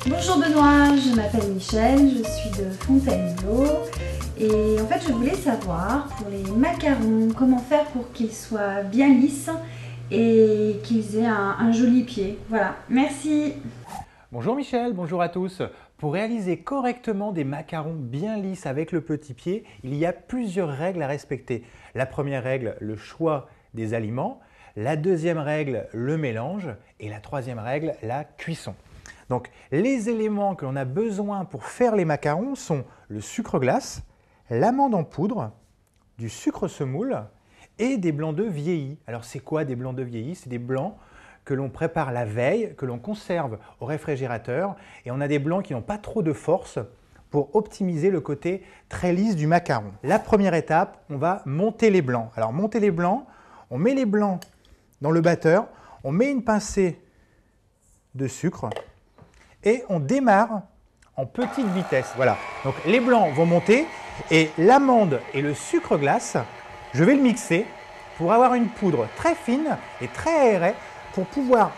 Bonjour Benoît, je m'appelle Michel, je suis de Fontainebleau et en fait je voulais savoir pour les macarons comment faire pour qu'ils soient bien lisses et qu'ils aient un joli pied. Voilà, merci. Bonjour Michel, bonjour à tous. Pour réaliser correctement des macarons bien lisses avec le petit pied, il y a plusieurs règles à respecter. La première règle, le choix des aliments. La deuxième règle, le mélange. Et la troisième règle, la cuisson. Donc les éléments que l'on a besoin pour faire les macarons sont le sucre glace, l'amande en poudre, du sucre semoule et des blancs d'œufs vieillis. Alors c'est quoi des blancs d'œufs vieillis? C'est des blancs que l'on prépare la veille, que l'on conserve au réfrigérateur et on a des blancs qui n'ont pas trop de force pour optimiser le côté très lisse du macaron. La première étape, on va monter les blancs. Alors monter les blancs, on met les blancs dans le batteur, on met une pincée de sucre et on démarre en petite vitesse. Voilà. Donc les blancs vont monter et l'amande et le sucre glace, je vais le mixer pour avoir une poudre très fine et très aérée pour pouvoir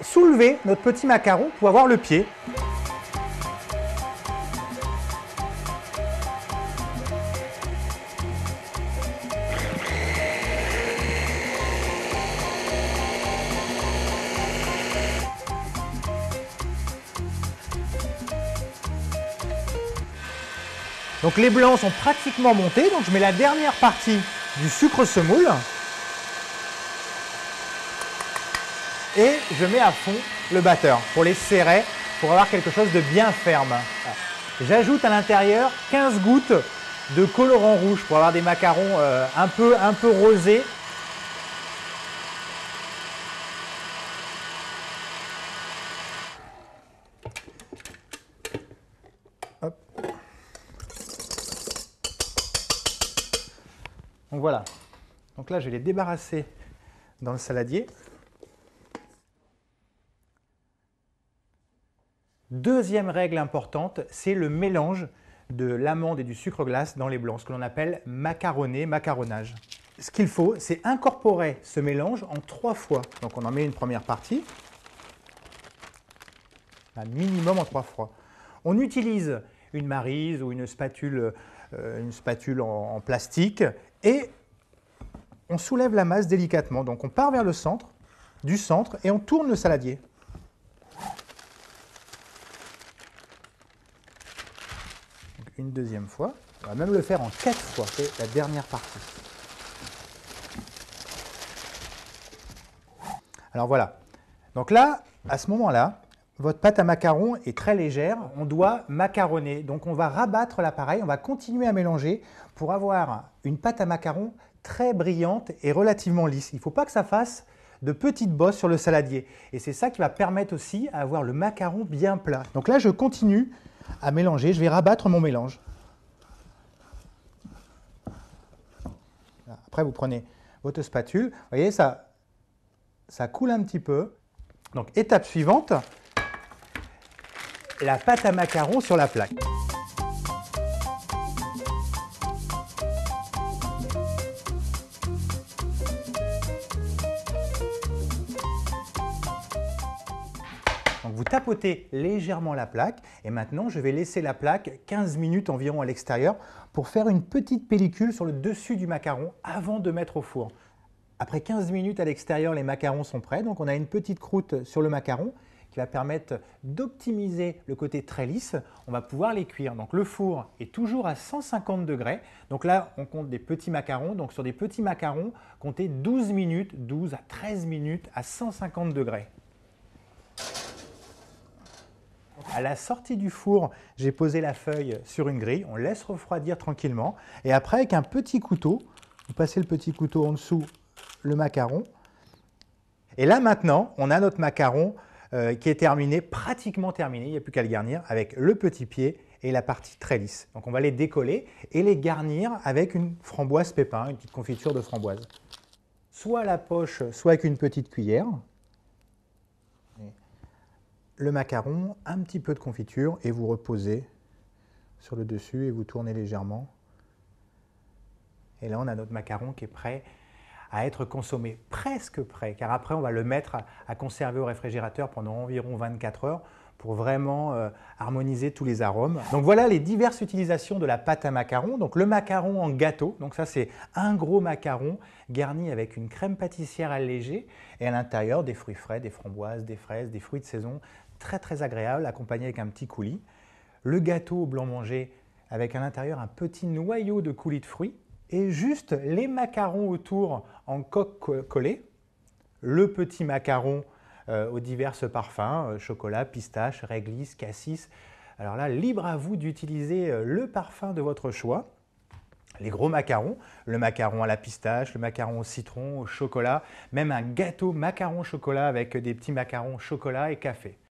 soulever notre petit macaron pour avoir le pied. Donc les blancs sont pratiquement montés, donc je mets la dernière partie du sucre semoule et je mets à fond le batteur pour les serrer, pour avoir quelque chose de bien ferme. J'ajoute à l'intérieur 15 gouttes de colorant rouge pour avoir des macarons un peu rosés. Hop. Donc voilà. Donc là, je vais les débarrasser dans le saladier. Deuxième règle importante, c'est le mélange de l'amande et du sucre glace dans les blancs, ce que l'on appelle macaronner, macaronnage. Ce qu'il faut, c'est incorporer ce mélange en 3 fois. Donc on en met une première partie, un minimum en 3 fois. On utilise une maryse ou une spatule en plastique et on soulève la masse délicatement. Donc on part vers le centre, du centre, et on tourne le saladier. Une deuxième fois. On va même le faire en 4 fois, c'est la dernière partie. Alors voilà. Donc là, à ce moment-là, votre pâte à macarons est très légère. On doit macaronner. Donc on va rabattre l'appareil, on va continuer à mélanger pour avoir une pâte à macarons très brillante et relativement lisse. Il ne faut pas que ça fasse de petites bosses sur le saladier. Et c'est ça qui va permettre aussi à avoir le macaron bien plat. Donc là, je continue à mélanger, je vais rabattre mon mélange. Après, vous prenez votre spatule, vous voyez, ça coule un petit peu. Donc, étape suivante, la pâte à macarons sur la plaque. Donc vous tapotez légèrement la plaque et maintenant je vais laisser la plaque 15 minutes environ à l'extérieur pour faire une petite pellicule sur le dessus du macaron avant de mettre au four. Après 15 minutes à l'extérieur, les macarons sont prêts, donc on a une petite croûte sur le macaron qui va permettre d'optimiser le côté très lisse. On va pouvoir les cuire. Donc le four est toujours à 150 degrés. Donc là, on compte des petits macarons. Donc sur des petits macarons, comptez 12 minutes, 12 à 13 minutes à 150 degrés. À la sortie du four, j'ai posé la feuille sur une grille, on laisse refroidir tranquillement et après avec un petit couteau, vous passez le petit couteau en dessous le macaron et là maintenant on a notre macaron qui est terminé, pratiquement terminé, il n'y a plus qu'à le garnir avec le petit pied et la partie très lisse. Donc on va les décoller et les garnir avec une framboise pépin, une petite confiture de framboise. Soit à la poche, soit avec une petite cuillère. Le macaron, un petit peu de confiture et vous reposez sur le dessus et vous tournez légèrement. Et là, on a notre macaron qui est prêt à être consommé, presque prêt, car après, on va le mettre à conserver au réfrigérateur pendant environ 24 heures pour vraiment harmoniser tous les arômes. Donc voilà les diverses utilisations de la pâte à macarons. Donc le macaron en gâteau, donc ça c'est un gros macaron garni avec une crème pâtissière allégée et à l'intérieur des fruits frais, des framboises, des fraises, des fruits de saison, très agréable, accompagné avec un petit coulis. Le gâteau au blanc mangé avec à l'intérieur un petit noyau de coulis de fruits et juste les macarons autour en coque collée. Le petit macaron aux divers parfums, chocolat, pistache, réglisse, cassis. Alors là, libre à vous d'utiliser le parfum de votre choix. Les gros macarons, le macaron à la pistache, le macaron au citron, au chocolat, même un gâteau macaron chocolat avec des petits macarons chocolat et café.